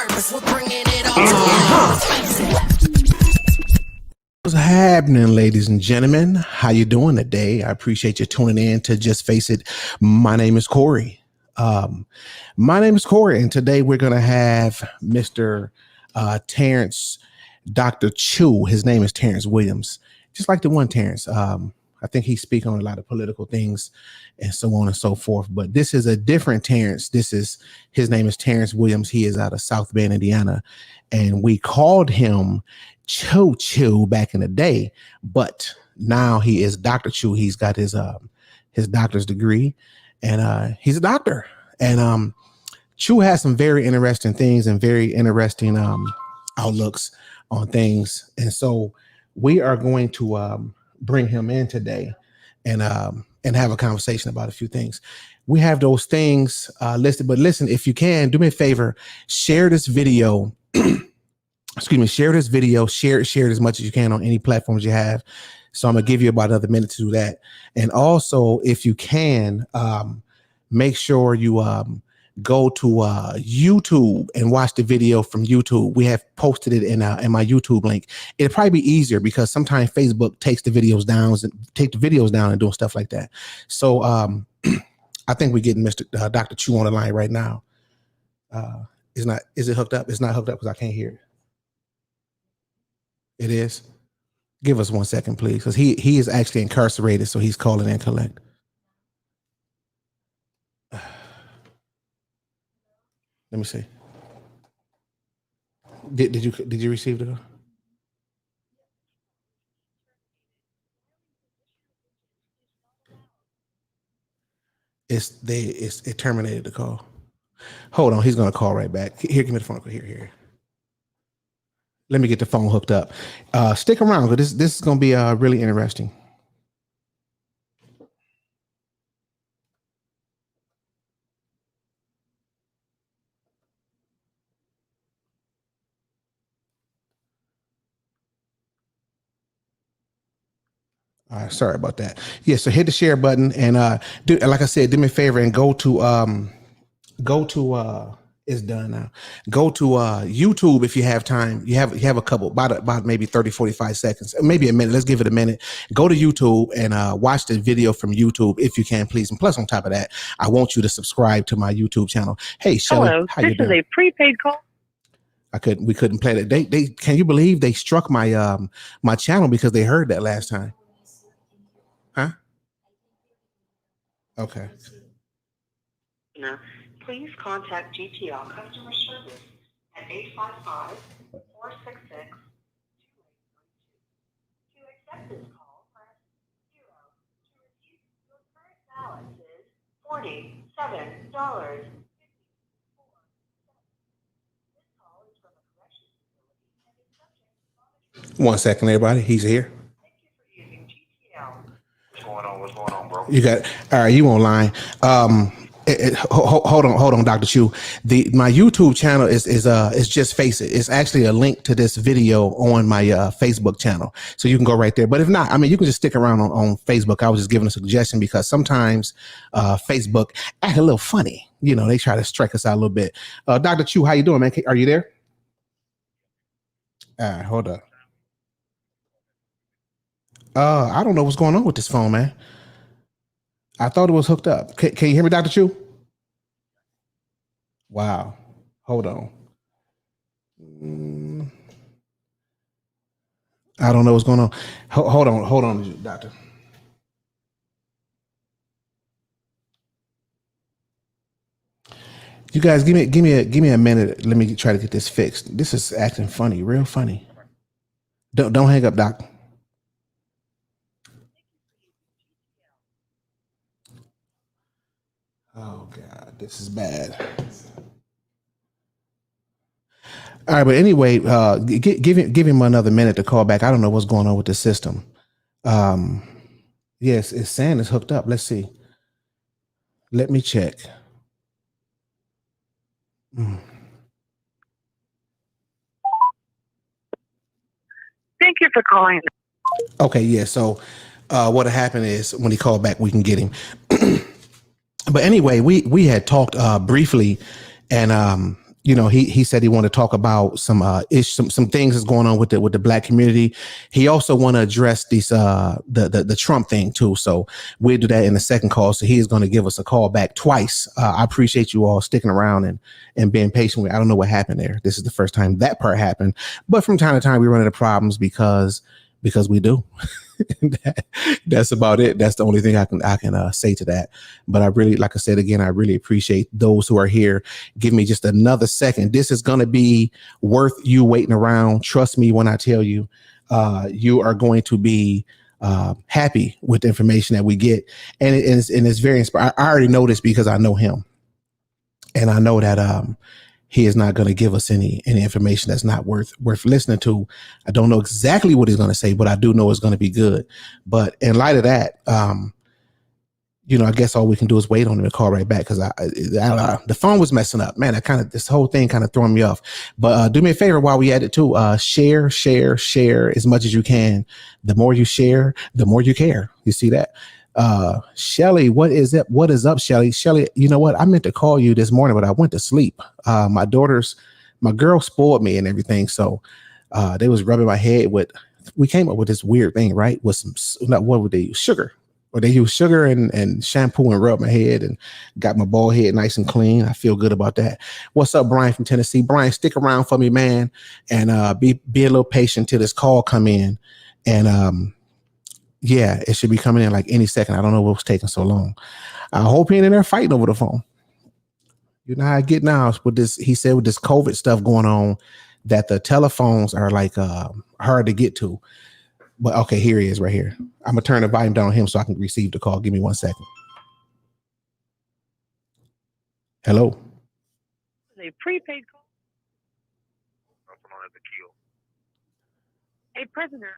purpose. We're bringing it all What's happening, ladies and gentlemen? How you doing today? I appreciate you tuning in to Just Face It. My name is Corey. And today we're going to have Mr. Terrance, Dr. Choo. His name is Terrance Williams, just like the one Terrance. I think he speaks on a lot of political things and so on and so forth. But this is a different Terrance. His name is Terrance Williams. He is out of South Bend, Indiana, and we called him Choo back in the day, but now he is Dr. Choo. He's got his doctor's degree, and he's a doctor. And Choo has some very interesting things and very interesting outlooks on things. And so we are going to bring him in today and have a conversation about a few things. We have those things listed, but listen, if you can, do me a favor, share this video. Share this video, share it as much as you can on any platforms you have. So I'm gonna give you about another minute to do that. And also, if you can, make sure you go to YouTube and watch the video from YouTube. We have posted it in my YouTube link. It'll probably be easier because sometimes Facebook takes the videos down and doing stuff like that. So I think we're getting Mr. Dr. Choo on the line right now. Is it hooked up? It's not hooked up because I can't hear it. It is. Give us 1 second, please, because he is actually incarcerated, so he's calling in collect. Let me see. Did you receive the? It terminated the call. Hold on, he's gonna call right back. Here, give me the phone call. Here. Let me get the phone hooked up. Stick around, because this is going to be really interesting. All right, sorry about that. Yeah, so hit the share button and like I said, do me a favor and go to it's done now. Go to YouTube if you have time. You have a couple, about maybe 30, 45 seconds, maybe a minute. Let's give it a minute. Go to YouTube and watch the video from YouTube if you can, please. And plus, on top of that, I want you to subscribe to my YouTube channel. Hey, Shelly, hello. This is a prepaid call. We couldn't play that. They can you believe they struck my my channel because they heard that last time? Huh? Okay. No. Please contact GTL customer service at 855-466-2832. To accept this call, press 0. To receive your current balance is $47.54. This call is from a corrections facility and is subject to monitoring. 1 second, everybody. He's here. Thank you for using GTL. What's going on, bro? You got all right. You online? Hold on, Dr. Choo. My YouTube channel is Just Face It. It's actually a link to this video on my Facebook channel, so you can go right there. But if not, I mean, you can just stick around on Facebook. I was just giving a suggestion because sometimes Facebook act a little funny. You know, they try to strike us out a little bit. Dr. Choo, how you doing, man? Are you there? All right, hold up. I don't know what's going on with this phone, man. I thought it was hooked up. Can you hear me, Dr. Choo? Wow. Hold on. I don't know what's going on. Hold on, doctor. You guys, give me a minute. Let me try to get this fixed. This is acting funny, real funny. Don't hang up, doc. Oh God, this is bad. All right, but anyway, give him another minute to call back. I don't know what's going on with the system. Yes, it's saying it's hooked up. Let's see. Let me check. Thank you for calling. Okay, yeah. So what happened is when he called back, we can get him. But anyway, we had talked briefly, and he said he wanted to talk about some some things that's going on with the black community. He also want to address these the Trump thing too. So we'll do that in the second call. So he is going to give us a call back twice. I appreciate you all sticking around and being patient. I don't know what happened there. This is the first time that part happened, but from time to time we run into problems because we do. That's about it. That's the only thing I can say to that. But I really, like I said again, I really appreciate those who are here. Give me just another second. This is going to be worth you waiting around. Trust me when I tell you, you are going to be happy with the information that we get, and it's very inspiring. I already know this because I know him, and I know that he is not going to give us any information that's not worth listening to. I don't know exactly what he's going to say, but I do know it's going to be good. But in light of that, I guess all we can do is wait on him to call right back because the phone was messing up, man. This whole thing kind of throwing me off. But do me a favor while we at it too. Share as much as you can. The more you share, the more you care. You see that? Shelly, what is it? What is up, Shelly? Shelly, you know what? I meant to call you this morning, but I went to sleep. My girl spoiled me and everything. So they was rubbing my head we came up with this weird thing, right? With what would they use? Sugar. Or they use sugar and shampoo and rub my head and got my bald head nice and clean. I feel good about that. What's up, Brian from Tennessee? Brian, stick around for me, man. And be a little patient till this call come in. And yeah, it should be coming in like any second. I don't know what's taking so long. I hope he ain't in there fighting over the phone. You know how I get now with this. He said with this COVID stuff going on that the telephones are like hard to get to. But okay, here he is right here. I'm going to turn the volume down on him so I can receive the call. Give me 1 second. Hello. A prepaid call. A prisoner.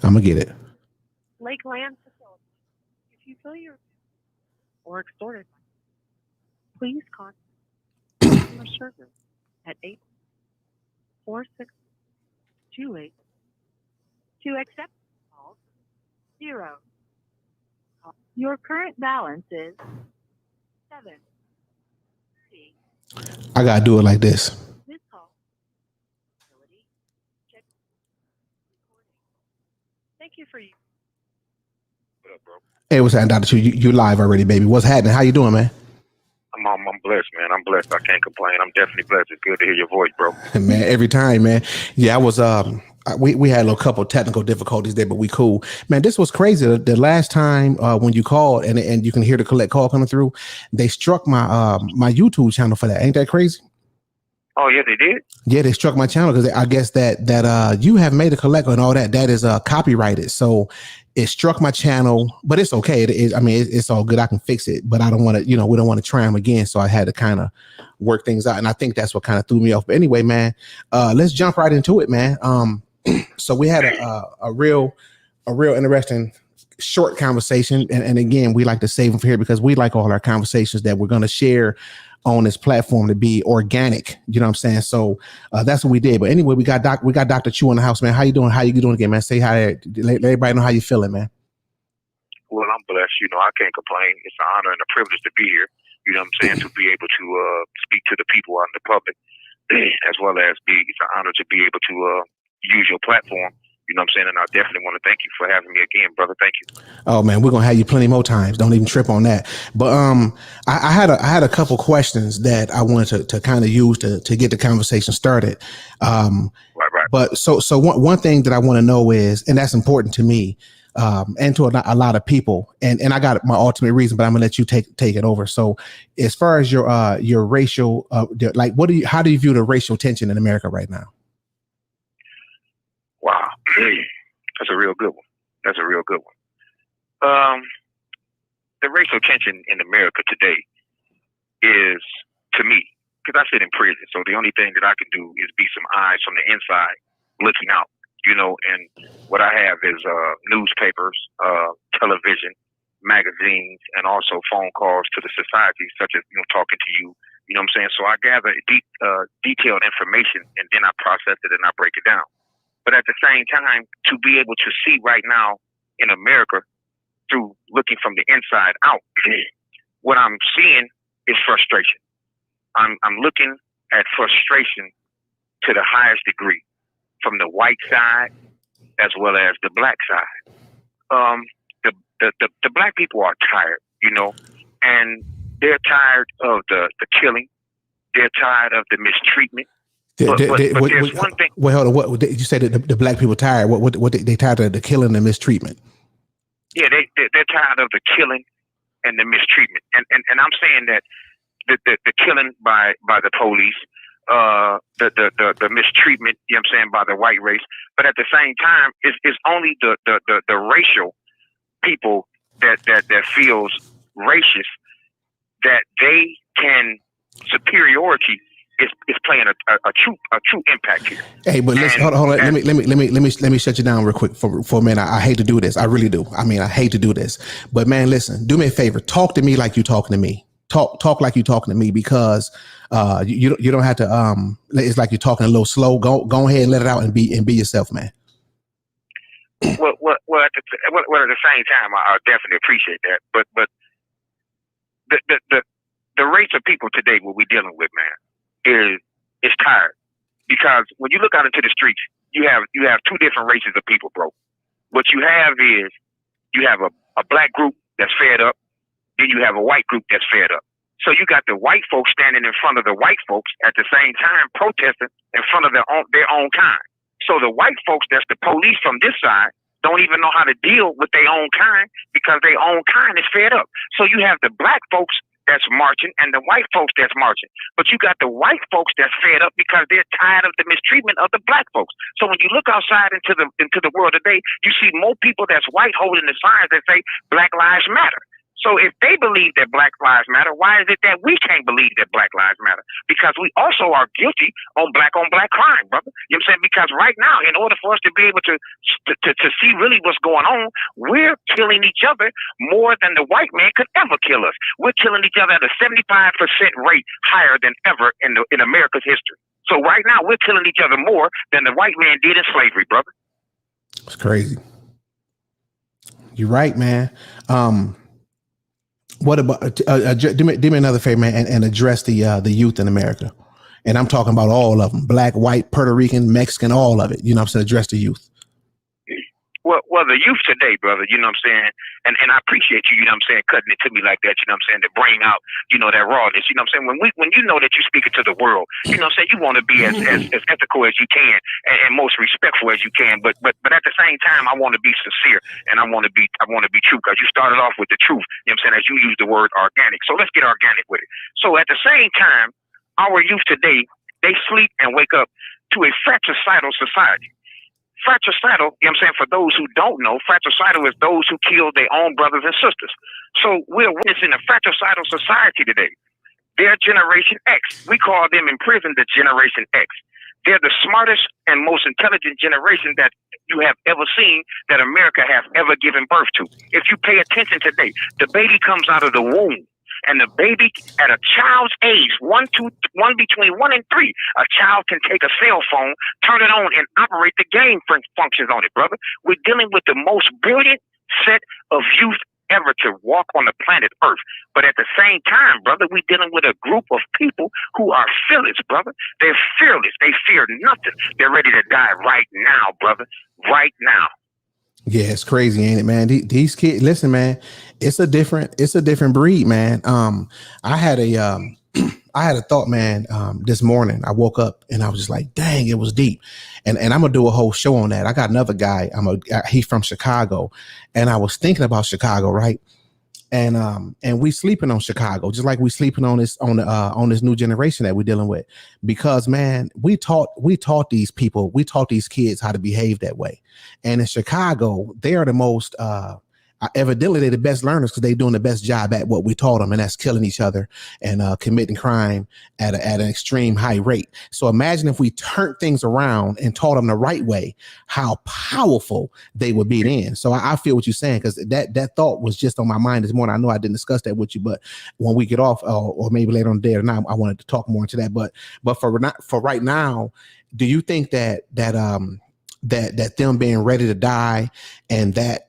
I'm going to get it. Lakeland facility. If you feel you're or extorted, please contact customer service at 84628 to accept calls 0. Your current balance is 7. I got to do it like this. This call. Check recording. Thank you for you. What up, bro? Hey, what's happening, Dr. Choo? You live already, baby. What's happening? How you doing, man? I'm blessed, man. I'm blessed. I can't complain. I'm definitely blessed. It's good to hear your voice, bro. Man, every time, man. Yeah, I was we had a couple technical difficulties there, but we cool. Man, this was crazy. The last time when you called and you can hear the collect call coming through, they struck my my YouTube channel for that. Ain't that crazy? Oh yeah, they did. Yeah, they struck my channel because I guess that you have made a collect and all that is copyrighted. So it struck my channel, but it's okay. It's all good. I can fix it, but I don't want to. We don't want to try them again. So I had to kind of work things out, and I think that's what kind of threw me off. But anyway, man, let's jump right into it, man. So we had a real interesting short conversation, and again, we like to save them for here because we like all our conversations that we're going to share on this platform to be organic. You know what I'm saying? So that's what we did. But anyway, we got Dr. Choo in the house, man. How you doing? How you doing again, man? Say hi. Let everybody know how you feeling, man. Well, I'm blessed. I can't complain. It's an honor and a privilege to be here. You know what I'm saying? To be able to speak to the people out in the public, as well as it's an honor to be able to use your platform. You know what I'm saying? And I definitely want to thank you for having me again, brother. Thank you. Oh man, we're gonna have you plenty more times. Don't even trip on that. But I had a couple questions that I wanted to kind of use to get the conversation started. Right. But so one thing that I want to know is, and that's important to me, and to a lot of people, and I got my ultimate reason, but I'm gonna let you take it over. So as far as your racial, how do you view the racial tension in America right now? Wow. That's a real good one. The racial tension in America today is, to me, because I sit in prison, so the only thing that I can do is be some eyes from the inside looking out, and what I have is newspapers, television, magazines, and also phone calls to the society, such as, talking to you, you know what I'm saying? So I gather detailed information, and then I process it and I break it down. But at the same time, to be able to see right now in America through looking from the inside out, what I'm seeing is frustration. I'm looking at frustration to the highest degree from the white side as well as the black side. The black people are tired, and they're tired of the killing. They're tired of the mistreatment. But there's one thing. Wait, hold on. What did you say that the black people tired? What they tired of the killing and mistreatment? Yeah, they're tired of the killing and the mistreatment. And I'm saying that the killing by the police, the mistreatment, by the white race. But at the same time, it's only the racial people that feels racist that they can superiority is playing a true impact here. Hey, but hold on. Let me shut you down real quick for a minute. I hate to do this. I really do. I mean, I hate to do this. But man, listen, do me a favor. Talk to me like you're talking to me. Talk like you're talking to me, because you don't have to. It's like you're talking a little slow. Go ahead and let it out and be yourself, man. Well, at the same time, I definitely appreciate that. But the race of people today, what we're dealing with, man, is tired. Because when you look out into the streets, you have two different races of people, bro. What you have is you have a black group that's fed up, then you have a white group that's fed up. So you got the white folks standing in front of the white folks at the same time protesting in front of their own kind. So the white folks that's the police from this side don't even know how to deal with their own kind because their own kind is fed up. So you have the black folks that's marching and the white folks that's marching. But you got the white folks that's fed up because they're tired of the mistreatment of the black folks. So when you look outside into the world today, you see more people that's white holding the signs that say Black Lives Matter. So if they believe that Black Lives Matter, why is it that we can't believe that Black Lives Matter? Because we also are guilty on black crime, brother. You know what I'm saying? Because right now, in order for us to be able to see really what's going on, we're killing each other more than the white man could ever kill us. We're killing each other at a 75% rate higher than ever in America's history. So right now, we're killing each other more than the white man did in slavery, brother. It's crazy. You're right, man. What about do me another favor, man, and address the youth in America, and I'm talking about all of them: black, white, Puerto Rican, Mexican, all of it. You know what I'm saying? Address the youth. Well, the youth today, brother, you know what I'm saying? And I appreciate you, you know what I'm saying, cutting it to me like that, you know what I'm saying, to bring out, that rawness, you know what I'm saying? When you know that you're speaking to the world, you know what I'm saying, you want to be as ethical as you can and most respectful as you can, but at the same time, I want to be sincere and I want to be true, because you started off with the truth, you know what I'm saying, as you use the word organic. So let's get organic with it. So at the same time, our youth today, they sleep and wake up to a fratricidal society. Fratricidal, you know what I'm saying, for those who don't know, fratricidal is those who kill their own brothers and sisters. So we're witnessing a fratricidal society today. They're Generation X. We call them in prison the Generation X. They're the smartest and most intelligent generation that you have ever seen, that America has ever given birth to. If you pay attention today, the baby comes out of the womb. And the baby at a child's age, one between 1 and 3, a child can take a cell phone, turn it on, and operate the game functions on it, brother. We're dealing with the most brilliant set of youth ever to walk on the planet Earth. But at the same time, brother, we're dealing with a group of people who are fearless, brother. They're fearless. They fear nothing. They're ready to die right now, brother. Right now. Yeah, it's crazy, ain't it, man? These kids, listen, man, it's a different breed, man. I had a thought, man, this morning. I woke up and I was just like, dang, it was deep. And I'm gonna do a whole show on that. I got another guy. He's from Chicago, and I was thinking about Chicago, right? And we sleeping on Chicago, just like we sleeping on this new generation that we're dealing with, because man, we taught these people, we taught these kids how to behave that way. And in Chicago, they are the most evidently they're the best learners because they're doing the best job at what we taught them, and that's killing each other and committing crime at an extreme high rate. So imagine if we turned things around and taught them the right way, how powerful they would be then. So I feel what you're saying, because that thought was just on my mind this morning. I know I didn't discuss that with you, but when we get off, or maybe later on today or not, I wanted to talk more into that. But for right now, do you think that them being ready to die and that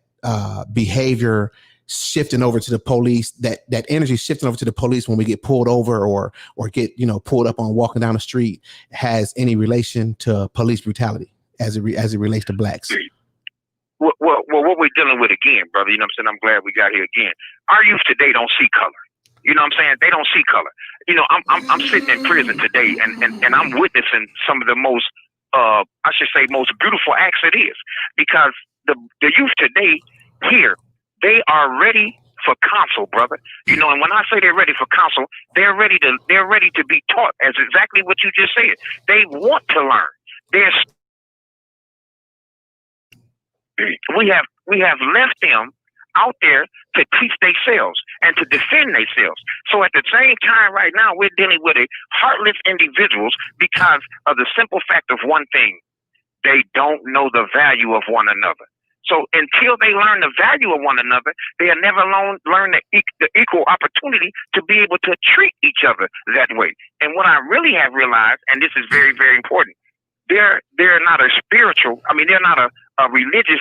behavior shifting over to the police, that energy shifting over to the police when we get pulled over or get, pulled up on walking down the street has any relation to police brutality as it relates to blacks? Well, what we're dealing with again, brother, you know what I'm saying? I'm glad we got here again. Our youth today don't see color. You know what I'm saying? They don't see color. I'm sitting in prison today and I'm witnessing some of the most, most beautiful acts it is, because the youth today here, they are ready for counsel, brother. And when I say they're ready for counsel, they're ready to be taught, as exactly what you just said. They want to learn. We have left them out there to teach themselves and to defend themselves. So at the same time, right now, we're dealing with a heartless individuals because of the simple fact of one thing: they don't know the value of one another. So until they learn the value of one another, they'll never learn the equal opportunity to be able to treat each other that way. And what I really have realized, and this is very, very important, they're not a spiritual, they're not a religious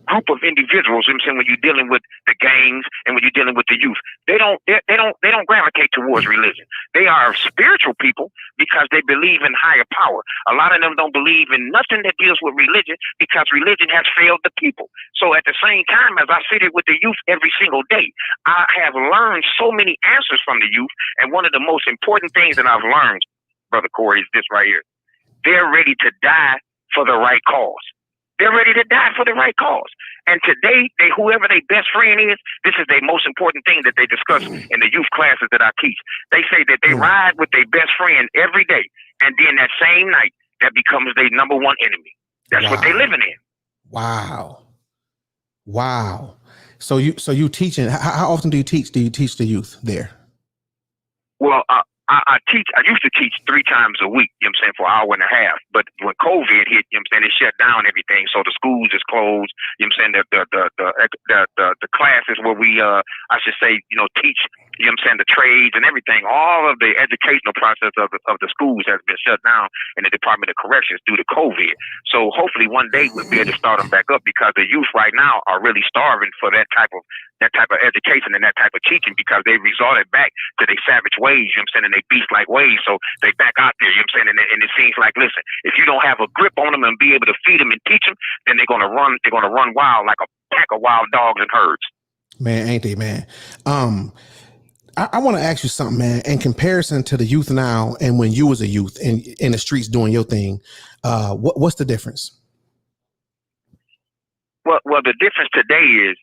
group of individuals. You know what I'm saying, when you're dealing with the gangs and when you're dealing with the youth, they don't gravitate towards religion. They are spiritual people because they believe in higher power. A lot of them don't believe in nothing that deals with religion because religion has failed the people. So at the same time, as I sit here with the youth every single day, I have learned so many answers from the youth. And one of the most important things that I've learned, Brother Corey, is this right here: they're ready to die for the right cause. They're ready to die for the right cause. And today, whoever their best friend is, this is the most important thing that they discuss in the youth classes that I teach. They say that they ride with their best friend every day, and then that same night, that becomes their number one enemy. That's what they're living in. Wow. So you teaching? How often do you teach? Do you teach the youth there? Well, I used to teach 3 times a week, you know what I'm saying, for an hour and a half. But when COVID hit, you know what I'm saying, it shut down everything. So the schools is closed, you know what I'm saying, the classes where we, teach, you know what I'm saying, the trades and everything, all of the educational process of the schools has been shut down in the Department of Corrections due to COVID. So hopefully one day we'll be able to start them back up, because the youth right now are really starving for that type of education and that type of teaching, because they resorted back to their savage ways, you know what I'm saying, and they beast-like ways. So they back out there, you know what I'm saying, and it seems like, listen, if you don't have a grip on them and be able to feed them and teach them, then they're gonna run wild like a pack of wild dogs and herds. Man, ain't they, man? I want to ask you something, man. In comparison to the youth now and when you was a youth in the streets doing your thing, what's the difference? Well, the difference today is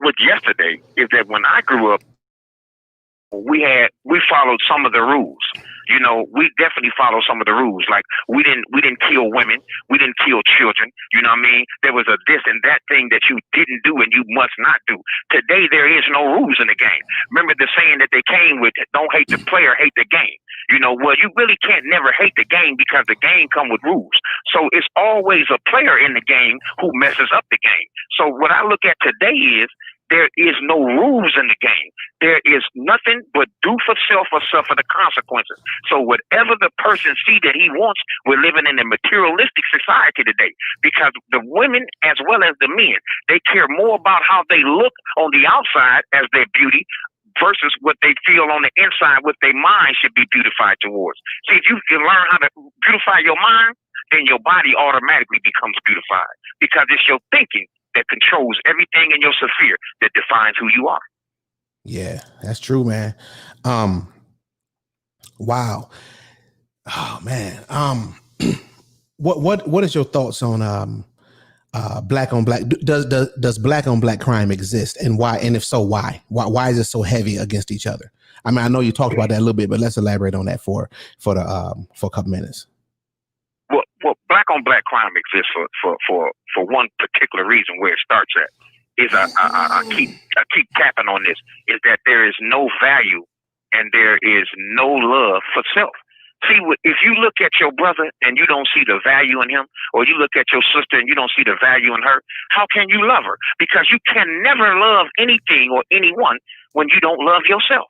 with yesterday is that when I grew up, we followed some of the rules. We definitely followed some of the rules. Like we didn't kill women, we didn't kill children. You know what I mean? There was a this and that thing that you didn't do and you must not do. Today there is no rules in the game. Remember the saying that they came with: don't hate the player, hate the game. Well, you really can't never hate the game, because the game come with rules. So it's always a player in the game who messes up the game. So what I look at today is, there is no rules in the game. There is nothing but do for self or suffer the consequences. So whatever the person see that he wants, we're living in a materialistic society today, because the women as well as the men, they care more about how they look on the outside as their beauty versus what they feel on the inside, what their mind should be beautified towards. See, if you can learn how to beautify your mind, then your body automatically becomes beautified, because it's your thinking that controls everything in your sphere that defines who you are. Yeah, that's true, man. Wow. Oh man. What is your thoughts on black on black? Does black on black crime exist, and why? And if so, why? Why is it so heavy against each other? I mean, I know you talked about that a little bit, but let's elaborate on that for a couple minutes. Well, black on black crime exists for one particular reason. Where it starts at is I keep tapping on this, is that there is no value and there is no love for self. See, if you look at your brother and you don't see the value in him, or you look at your sister and you don't see the value in her, how can you love her? Because you can never love anything or anyone when you don't love yourself.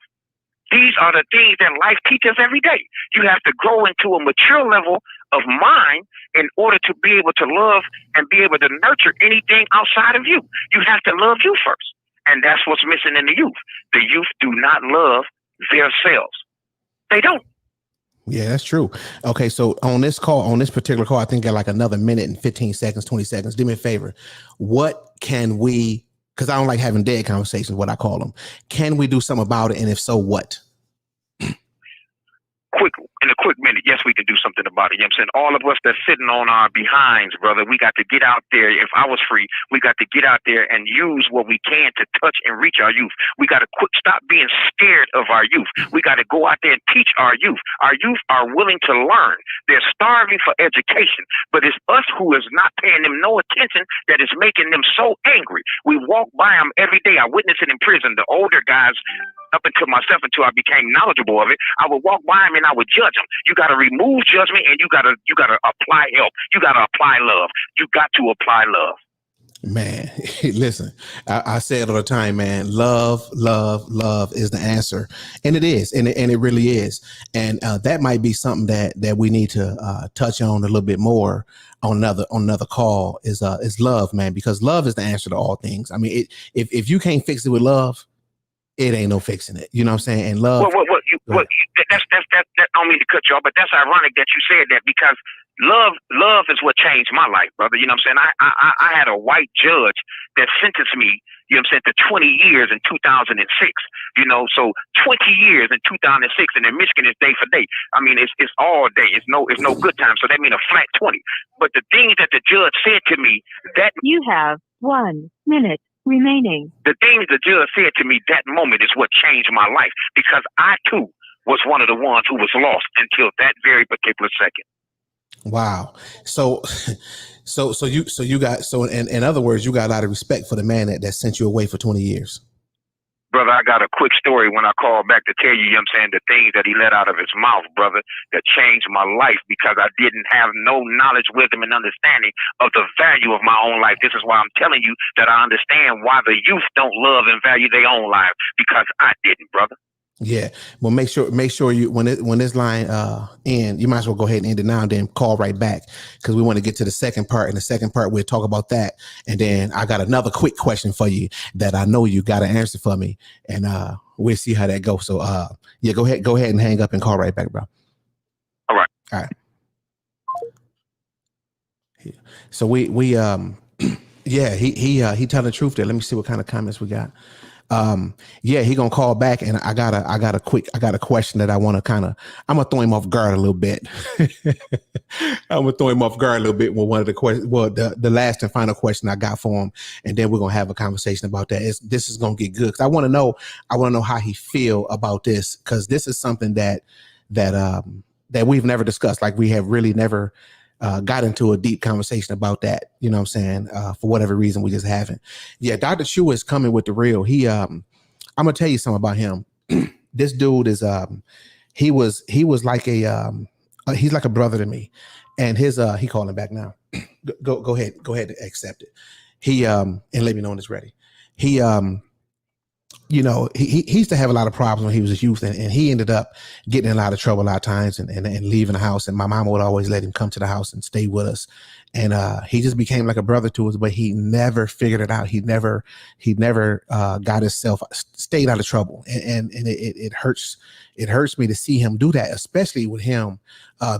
These are the things that life teaches every day. You have to grow into a mature level of mind in order to be able to love and be able to nurture anything outside of you. You have to love you first. And that's what's missing in the youth. The youth do not love themselves. They don't. Yeah, that's true. Okay, so on this particular call, I think got like another minute and 15 seconds, 20 seconds. Do me a favor. What can we, because I don't like having dead conversations, what I call them. Can we do something about it? And if so, what? In a quick minute, yes, we can do something about it. You know what I'm saying? All of us that's sitting on our behinds, brother, we got to get out there. If I was free, we got to get out there and use what we can to touch and reach our youth. We got to stop being scared of our youth. We got to go out there and teach our youth. Our youth are willing to learn. They're starving for education, but it's us who is not paying them no attention that is making them so angry. We walk by them every day. I witnessed it in prison. The older guys, up until myself, until I became knowledgeable of it, I would walk by them and I would judge them. You got to remove judgment and you got to apply help. You got to apply love. You got to apply love. Man, listen, I say it all the time, man. Love is the answer. And it is. And it really is. And that might be something that we need to touch on a little bit more on another call is love, man, because love is the answer to all things. I mean, if you can't fix it with love, it ain't no fixing it. You know what I'm saying? And love. That's I don't mean to cut you off, but that's ironic that you said that because love is what changed my life, brother. You know what I'm saying? I had a white judge that sentenced me, you know what I'm saying, to 20 years in 2006. You know, so 20 years in 2006, and in Michigan it's day for day. I mean, it's all day. It's no good time. So that means a flat 20. But the things that the judge said to me, that You have 1 minute remaining. the things the judge said to me that moment is what changed my life because I too was one of the ones who was lost until that very particular second. Wow. So you got, in other words, you got a lot of respect for the man that sent you away for 20 years. Brother, I got a quick story when I called back to tell you, you know what I'm saying, the things that he let out of his mouth, brother, that changed my life because I didn't have no knowledge, wisdom, and understanding of the value of my own life. This is why I'm telling you that I understand why the youth don't love and value their own life because I didn't, brother. Yeah. Well, make sure you when this line end, you might as well go ahead and end it now and then call right back because we want to get to the second part. And the second part, we'll talk about that. And then I got another quick question for you that I know you got to answer for me. And we'll see how that goes. So yeah, go ahead and hang up and call right back, bro. All right. All right. So we yeah, he telling the truth there. Let me see what kind of comments we got. Yeah, he gonna call back, and I got a question that I want to I'm gonna throw him off guard a little bit. I'm gonna throw him off guard a little bit with one of the questions. Well, the last and final question I got for him, and then we're gonna have a conversation about that. This is gonna get good because I want to know how he feel about this because this is something that we've never discussed. Like we have really never got into a deep conversation about that, you know what I'm saying? For whatever reason, we just haven't. Yeah, Dr. Choo is coming with the real. I'm gonna tell you something about him. This dude is he was like he's like a brother to me. And his he calling back now. Go ahead and accept it. He and let me know when it's ready. He you know, he used to have a lot of problems when he was a youth, and he ended up getting in a lot of trouble a lot of times and leaving the house. And my mama would always let him come to the house and stay with us. And he just became like a brother to us, but he never figured it out. He never got himself, stayed out of trouble. And it hurts me to see him do that, especially with him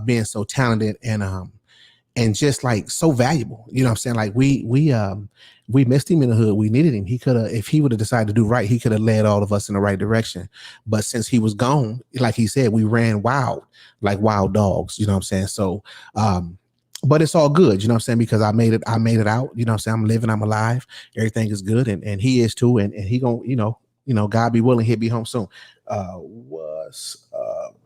being so talented and just like so valuable. You know what I'm saying? Like we missed him in the hood. We needed him. He could have, if he would have decided to do right, he could have led all of us in the right direction. But since he was gone, like he said, we ran wild, like wild dogs, you know what I'm saying? So, but it's all good, you know what I'm saying? Because I made it out, you know what I'm saying? I'm living, I'm alive. Everything is good. And he is too. And he gonna, you know, God be willing, he'll be home soon. What's up?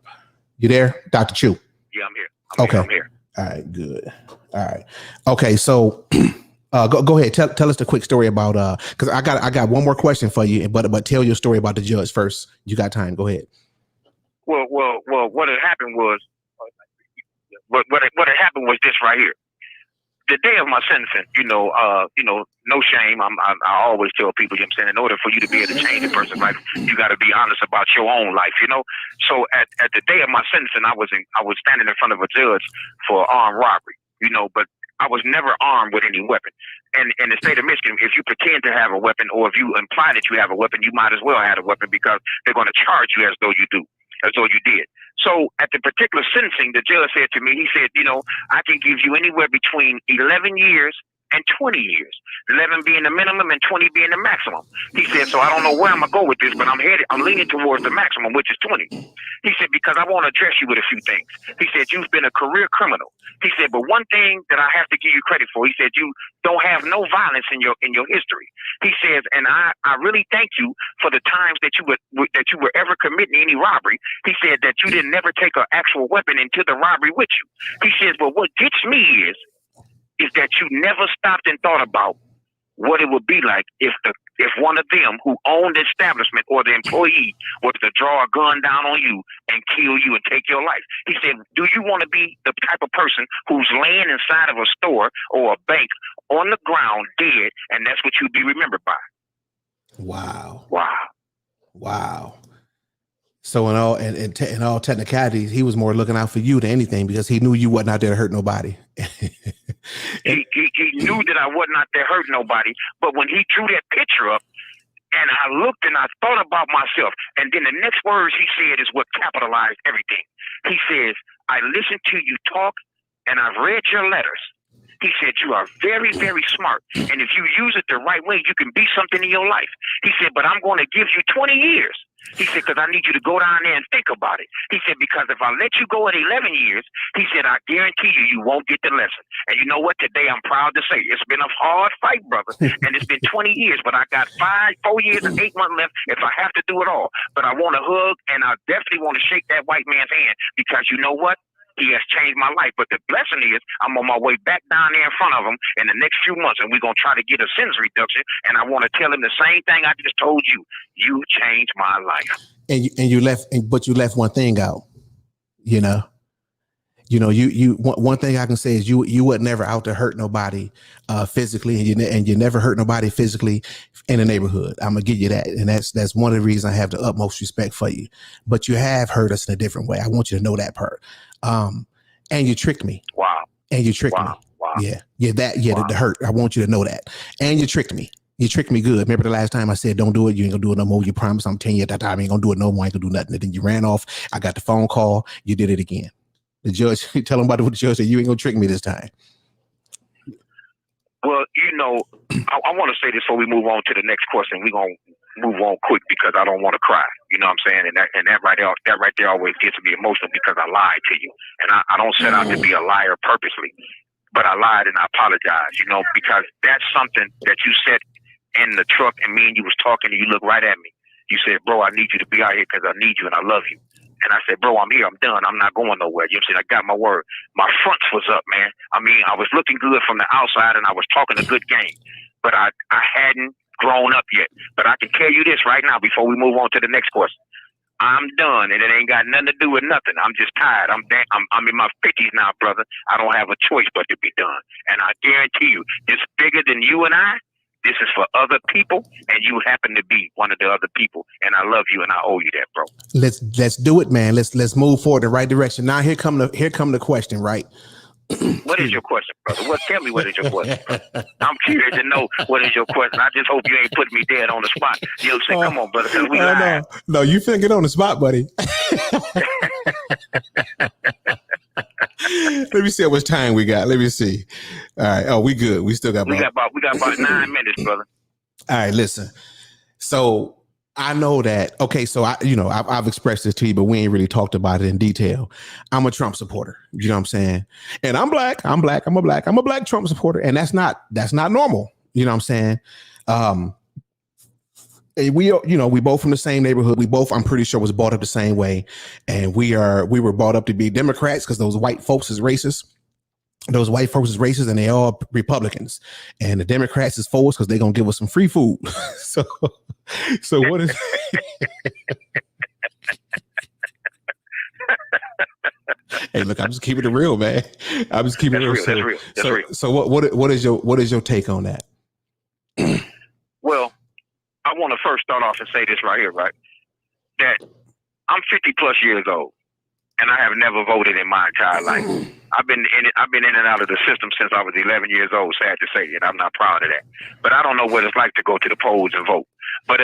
You there? Dr. Choo? Yeah, I'm here. Okay. I'm here. All right, good. All right. Okay, so go ahead. Tell us the quick story about because I got one more question for you, but tell your story about the judge first. You got time. Go ahead. Well, what had happened was what had happened was this right here. The day of my sentencing, no shame. I always tell people, you know what I'm saying, in order for you to be able to change a person's life, you got to be honest about your own life, you know. So at the day of my sentencing, I was standing in front of a judge for armed robbery, you know, but I was never armed with any weapon. And in the state of Michigan, if you pretend to have a weapon or if you imply that you have a weapon, you might as well have a weapon because they're going to charge you as though you do, as though you did. So at the particular sentencing, the judge said to me, he said, I can give you anywhere between 11 years and 20 years, 11 being the minimum and 20 being the maximum. He said, so I don't know where I'm going to go with this, but I'm leaning towards the maximum, which is 20. He said, because I want to address you with a few things. He said, you've been a career criminal. He said, but one thing that I have to give you credit for, he said, you don't have no violence in your history. He says, and I really thank you for the times that you were ever committing any robbery. He said that you didn't never take an actual weapon into the robbery with you. He says, but what gets me is that you never stopped and thought about what it would be like if one of them who owned the establishment or the employee was to draw a gun down on you and kill you and take your life. He said, do you want to be the type of person who's laying inside of a store or a bank on the ground dead, and that's what you'd be remembered by? Wow. Wow. Wow. So in all technicalities, he was more looking out for you than anything because he knew you wasn't out there to hurt nobody. He knew that I wasn't out there hurting nobody, but when he drew that picture up, and I looked and I thought about myself, and then the next words he said is what capitalized everything. He says, I listened to you talk, and I've read your letters. He said, you are very, very smart, and if you use it the right way, you can be something in your life. He said, but I'm going to give you 20 years. He said, because I need you to go down there and think about it. He said, because if I let you go at 11 years, he said, I guarantee you won't get the lesson. And you know what? Today, I'm proud to say it's been a hard fight, brother. And it's been 20 years, but I got 4 years and 8 months left if I have to do it all. But I want to hug, and I definitely want to shake that white man's hand because you know what? He has changed my life. But the blessing is I'm on my way back down there in front of him in the next few months, and we're going to try to get a sentence reduction. And I want to tell him the same thing I just told you. You changed my life. And you left one thing out, one thing I can say is you were never out to hurt nobody physically, and you never hurt nobody physically in the neighborhood. I'm gonna give you that, and that's one of the reasons I have the utmost respect for you. But you have hurt us in a different way. I want you to know that part. And you tricked me. Wow. And you tricked me. Wow. Yeah. The hurt. I want you to know that. And you tricked me. You tricked me good. Remember the last time I said, don't do it. You ain't gonna do it no more. You promised. I'm telling you at that time, I ain't gonna do it no more. I ain't gonna do nothing. And then you ran off. I got the phone call. You did it again. The judge, tell him about what the judge said. You ain't gonna trick me this time. Well, I want to say this before we move on to the next question. We're gonna move on quick because I don't want to cry. You know what I'm saying? And that right there always gets me emotional because I lied to you, and I don't set out to be a liar purposely, but I lied and I apologize. Because that's something that you said in the truck, and me and you was talking, and you looked right at me. You said, "Bro, I need you to be out here because I need you and I love you." And I said, "Bro, I'm here. I'm done. I'm not going nowhere." You know what I'm saying? I got my word. My fronts was up, man. I mean, I was looking good from the outside and I was talking a good game, but I hadn't grown up yet. But I can tell you this right now before we move on to the next question. I'm done, and it ain't got nothing to do with nothing. I'm just tired. I'm in my 50s now, brother. I don't have a choice but to be done. And I guarantee you, it's bigger than you and I. This is for other people, and you happen to be one of the other people. And I love you, and I owe you that, bro. Let's do it, man. Let's move forward the right direction. Now here come the question, right? What is your question, brother? Tell me what is your question, brother? I'm curious to know what is your question. I just hope you ain't putting me dead on the spot. You know what I'm saying? Come on, brother, because we live. No, you finna get on the spot, buddy. Let me see how much time we got. Let me see. All right. Oh, we good. We still got about 9 minutes, brother. All right, listen. So I know that. Okay, so I've expressed this to you, but we ain't really talked about it in detail. I'm a Trump supporter. You know what I'm saying? And I'm black. I'm a black Trump supporter, and that's not normal. You know what I'm saying? We both from the same neighborhood. We both, I'm pretty sure, was brought up the same way, and we were brought up to be Democrats because those white folks is racist. Those white folks is racist, and they all Republicans. And the Democrats is for us because they're gonna give us some free food. So what is? Hey, look, I'm just keeping it real, man. I'm just keeping it real. That's real. So what is your take on that? Well, I want to first start off and say this right here, right? That I'm 50 plus years old, and I have never voted in my entire life. I've been in and out of the system since I was 11 years old. Sad to say, and I'm not proud of that. But I don't know what it's like to go to the polls and vote. But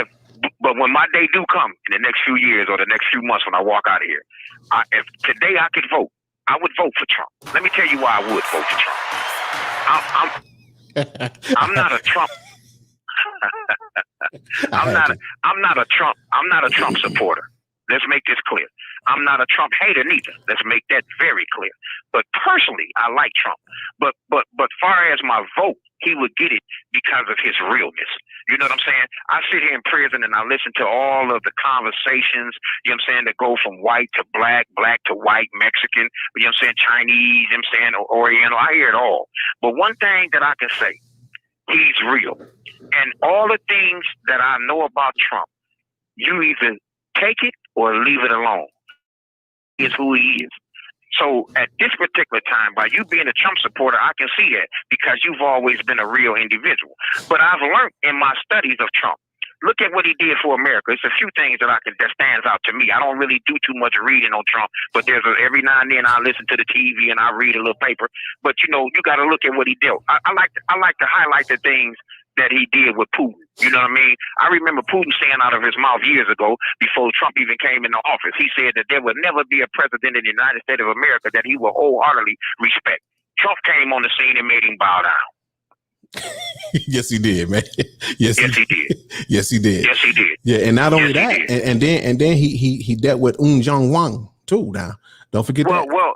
when my day do come in the next few years or the next few months when I walk out of here, if today I could vote, I would vote for Trump. Let me tell you why I would vote for Trump. I'm not a Trump. I'm not a Trump supporter. Let's make this clear. I'm not a Trump hater neither. Let's make that very clear. But personally, I like Trump. But far as my vote, he would get it because of his realness. You know what I'm saying? I sit here in prison and I listen to all of the conversations, you know what I'm saying, that go from white to black, black to white, Mexican, you know what I'm saying, Chinese, you know what I'm saying, Oriental. I hear it all. But one thing that I can say, he's real. And all the things that I know about Trump, you either take it or leave it alone. Is who he is. So at this particular time, by you being a Trump supporter, I can see that because you've always been a real individual. But I've learned in my studies of Trump, look at what he did for America. It's a few things that stands out to me. I don't really do too much reading on Trump, but every now and then I listen to the TV and I read a little paper. But you got to look at what he did. I like to highlight the things that he did with Putin. You know what I mean? I remember Putin saying out of his mouth years ago, before Trump even came into office, he said that there would never be a president in the United States of America that he would wholeheartedly respect. Trump came on the scene and made him bow down. Yes, he did, man. Yes, he did. Yes, he did. Yes, he did. Yeah, and not only that, and then he dealt with Jong Wang too. Now, don't forget that. Well,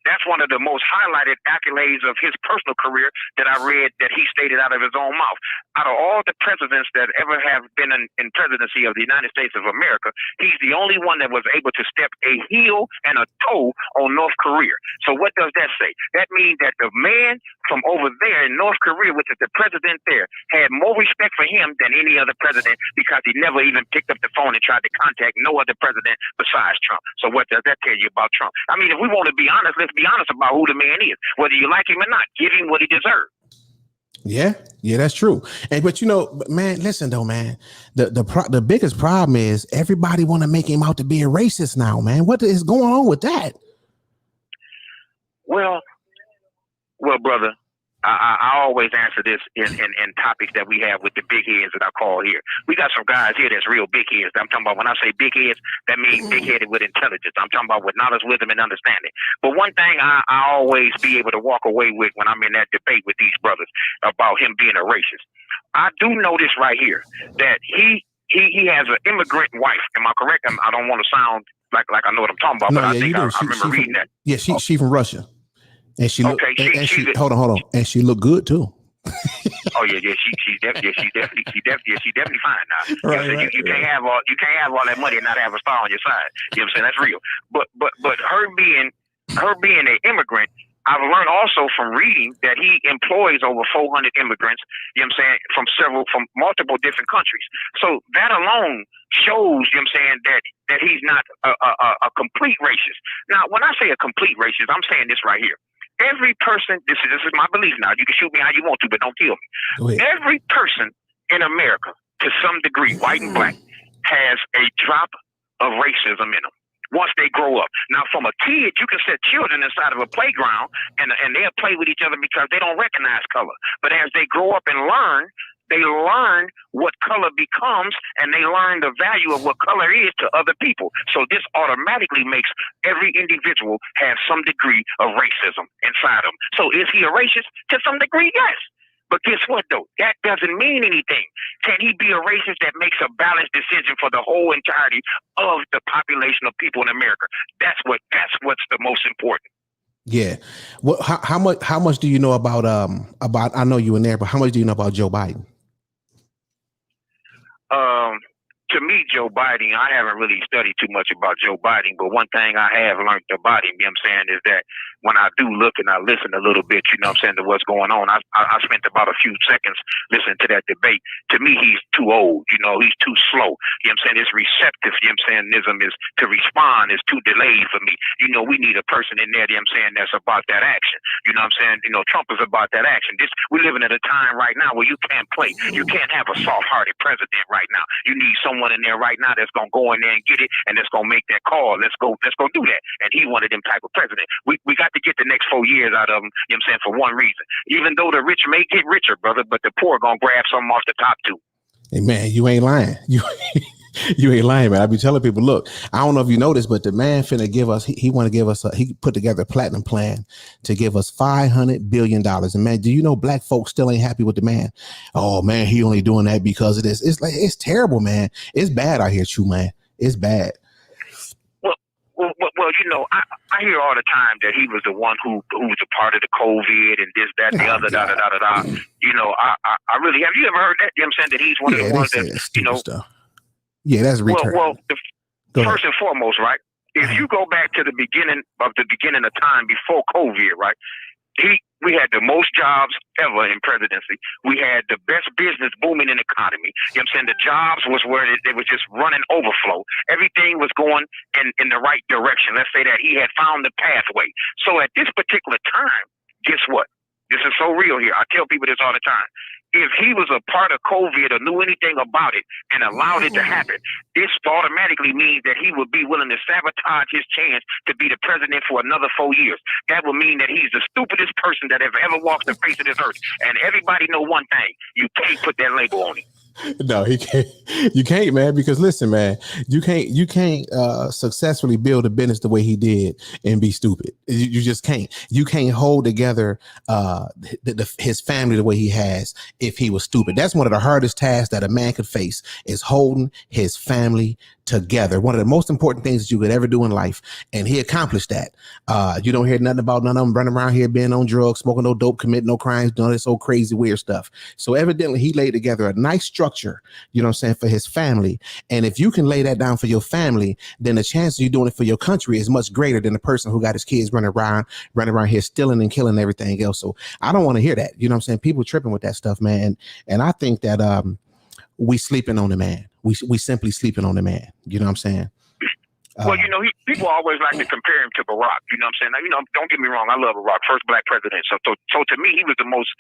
that's one of the most highlighted accolades of his personal career that I read that he stated out of his own mouth. Out of all the presidents that ever have been in presidency of the United States of America, he's the only one that was able to step a heel and a toe on North Korea. So what does that say? That means that the man from over there in North Korea, which is the president there, had more respect for him than any other president because he never even picked up the phone and tried to contact no other president besides Trump. So what does that tell you about Trump? I mean, if we want to be honest, let's be honest about who the man is. Whether you like him or not, give him what he deserves. Yeah, that's true. But man, listen though, man. The biggest problem is everybody want to make him out to be a racist now, man. What is going on with that? Well, brother, I always answer this in topics that we have with the big heads that I call here. We got some guys here that's real big heads. I'm talking about when I say big heads, that means big headed with intelligence. I'm talking about with knowledge, wisdom, and understanding. But one thing I always be able to walk away with when I'm in that debate with these brothers about him being a racist, I do know this right here, that he has an immigrant wife. Am I correct? I don't want to sound like I know what I'm talking about, no, but I remember reading that. Yeah, she from Russia. And she look, okay, hold on, and she looked good too. Oh yeah, she's definitely fine now. Right, you can't have all that money and not have a star on your side. You know what I'm saying? That's real. But her being an immigrant, I've learned also from reading that he employs over 400 immigrants, you know what I'm saying, from multiple different countries. So that alone shows, you know what I'm saying, that he's not a complete racist. Now, when I say a complete racist, I'm saying this right here. Every person, this is my belief now. You can shoot me how you want to, but don't kill me. Every person in America, to some degree, white and black, has a drop of racism in them once they grow up. Now, from a kid, you can set children inside of a playground and they'll play with each other because they don't recognize color. But as they grow up and learn, they learn what color becomes and they learn the value of what color is to other people. So this automatically makes every individual have some degree of racism inside them. So is he a racist? To some degree, yes. But guess what, though? That doesn't mean anything. Can he be a racist that makes a balanced decision for the whole entirety of the population of people in America? That's what's the most important. Yeah. Well, how much do you know about I know you in there, but how much do you know about Joe Biden? To me, Joe Biden, I haven't really studied too much about Joe Biden, but one thing I have learned about him, you know what I'm saying, is that when I do look and I listen a little bit, you know what I'm saying, to what's going on, I spent about a few seconds listening to that debate. To me, he's too old, he's too slow. You know what I'm saying? His receptive, you know what I'm saying, ism is to respond is too delayed for me. We need a person in there, you know what I'm saying, that's about that action. You know what I'm saying? Trump is about that action. We're living at a time right now where you can't play. You can't have a soft-hearted president right now. You need someone someone in there right now that's gonna go in there and get it, and that's gonna make that call. Let's go do that. And he wanted them type of president. We got to get the next 4 years out of him. You know what I'm saying? For one reason, even though the rich may get richer, brother, but the poor gonna grab something off the top too. Hey man, you ain't lying. You ain't lying, man. I be telling people, look, I don't know if you know this, but the man finna give us, he want to give us, he put together a platinum plan to give us $500 billion. And man, do you know black folks still ain't happy with the man? Oh man, he only doing that because of this. It's like, it's terrible, man. It's bad out here, Choo, man. It's bad. Well, you know, I hear all the time that he was the one who was a part of the COVID and this, that, the other, da, da, da, da, da. You know, I really, have you ever heard that? You know what I'm saying? That he's one of the ones that, you know. Stuff. Yeah, that's return. Well, first and foremost, right? If you go back to the beginning of time before COVID, right? We had the most jobs ever in presidency. We had the best business booming in the economy. You know what I'm saying? The jobs was where they was just running overflow. Everything was going in the right direction. Let's say that he had found the pathway. So at this particular time, guess what? This is so real here. I tell people this all the time. If he was a part of COVID or knew anything about it and allowed it to happen, this automatically means that he would be willing to sabotage his chance to be the president for another 4 years. That would mean that he's the stupidest person that have ever walked the face of this earth. And everybody know one thing: you can't put that label on him. No, he can't. You can't, man, because listen, man, you can't successfully build a business the way he did and be stupid. You just can't. You can't hold together his family the way he has if he was stupid. That's one of the hardest tasks that a man could face, is holding his family together. One of the most important things that you could ever do in life. And he accomplished that. You don't hear nothing about none of them running around here being on drugs, smoking no dope, committing no crimes, doing this old crazy weird stuff. So evidently he laid together a nice structure, you know what I'm saying, for his family. And if you can lay that down for your family, then the chance of you doing it for your country is much greater than the person who got his kids running around here stealing and killing everything else. So I don't want to hear that. You know what I'm saying? People tripping with that stuff, man. And I think that we sleeping on the man. We simply sleeping on the man. You know what I'm saying? Well, you know, people always like to compare him to Barack. You know what I'm saying? Now, you know, don't get me wrong. I love Barack, first black president. So to me, he's the most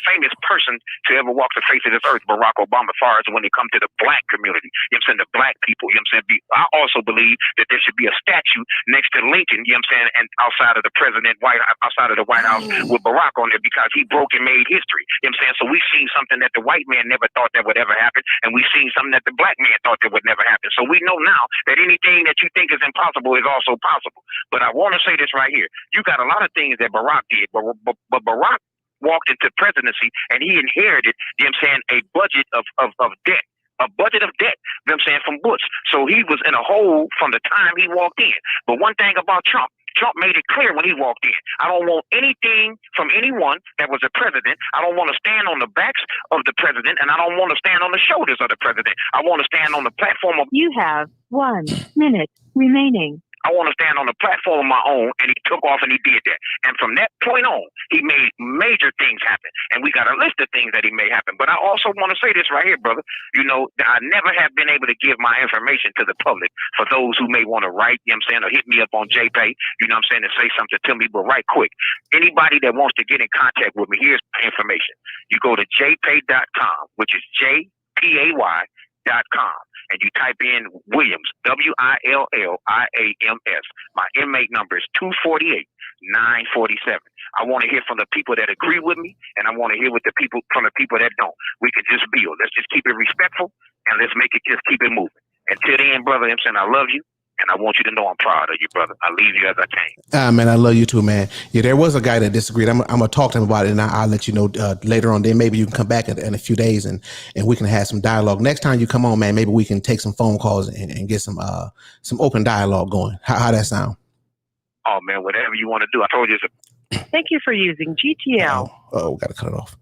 famous person to ever walk the face of this earth, Barack Obama, as far as when it comes to the black community. You know what I'm saying? The black people. You know what I'm saying? I also believe that there should be a statue next to Lincoln, you know what I'm saying, and outside of the outside of the White House with Barack on there, because he broke and made history. You know what I'm saying? So we've seen something that the white man never thought that would ever happen, and we've seen something that the black man thought that would never happen. So we know now that anything that you think is impossible is also possible. But I want to say this right here. You got a lot of things that Barack did, but Barack walked into presidency and he inherited, you know what I'm saying, a budget of debt. A budget of debt, you know what I'm saying, from Bush. So he was in a hole from the time he walked in. But one thing about Trump made it clear when he walked in: I don't want anything from anyone that was a president. I don't want to stand on the backs of the president, and I don't want to stand on the shoulders of the president. I want to stand on the platform of... You have 1 minute remaining. I want to stand on the platform of my own, and he took off and he did that. And from that point on, he made major things happen. And we got a list of things that he made happen. But I also want to say this right here, brother. You know, I never have been able to give my information to the public for those who may want to write, you know what I'm saying, or hit me up on JPay, you know what I'm saying, and say something to me. But right quick, anybody that wants to get in contact with me, here's my information. You go to jpay.com, which is JPAY.com. And you type in Williams, WILLIAMS. My inmate number is 248-947. I want to hear from the people that agree with me, and I want to hear from the people that don't. We can just build. Let's just keep it respectful, and let's just keep it moving. Until then, brother, I'm saying I love you. And I want you to know I'm proud of you, brother. I leave you as I came. Man, I love you too, man. Yeah, there was a guy that disagreed. I'm gonna talk to him about it, and I'll let you know later on. Then maybe you can come back in a few days, and we can have some dialogue. Next time you come on, man, maybe we can take some phone calls and get some open dialogue going. How that sound? Oh man, whatever you want to do. I told you. Thank you for using GTL. Gotta cut it off.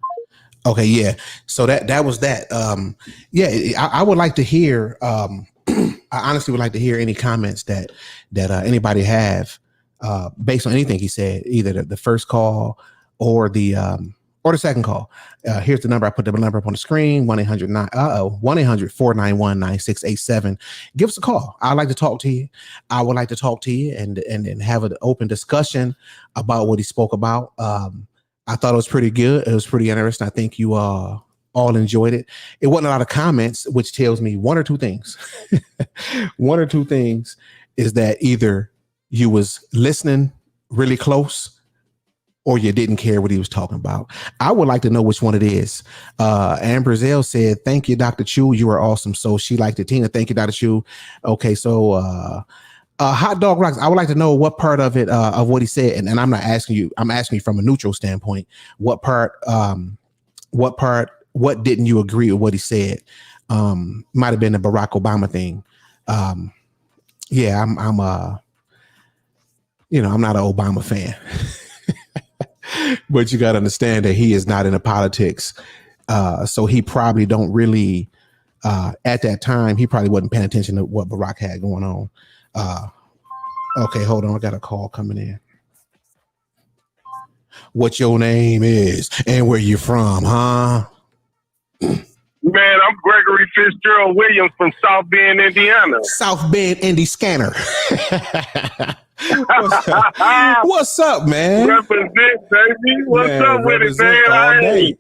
Okay, yeah. So that was that. I would like to hear. I honestly would like to hear any comments that anybody have based on anything he said, either the first call or the second call. Here's the number. I put the number up on the screen: 1-800-491-9687. Give us a call. I'd like to talk to you. I would like to talk to you and have an open discussion about what he spoke about. I thought it was pretty good. It was pretty interesting. I think you all enjoyed it. It wasn't a lot of comments, which tells me one or two things. One or two things is that either you was listening really close or you didn't care what he was talking about. I would like to know which one it is. Amber Zell said, thank you, Dr. Choo. You are awesome. So she liked it. Tina, thank you, Dr. Choo. Okay, so Hot Dog Rocks, I would like to know what part of it, of what he said, and I'm not asking you, I'm asking you from a neutral standpoint, what didn't you agree with what he said? Might have been the Barack Obama thing. Yeah, I'm I'm not an Obama fan. But you got to understand that he is not into politics. So he probably don't really, at that time, he probably wasn't paying attention to what Barack had going on. Okay, hold on. I got a call coming in. What your name is and where you from, huh? Man, I'm Gregory Fitzgerald Williams from South Bend, Indiana. South Bend, Indy Scanner. What's up, man? Represent, baby. What's up with it, man? All day.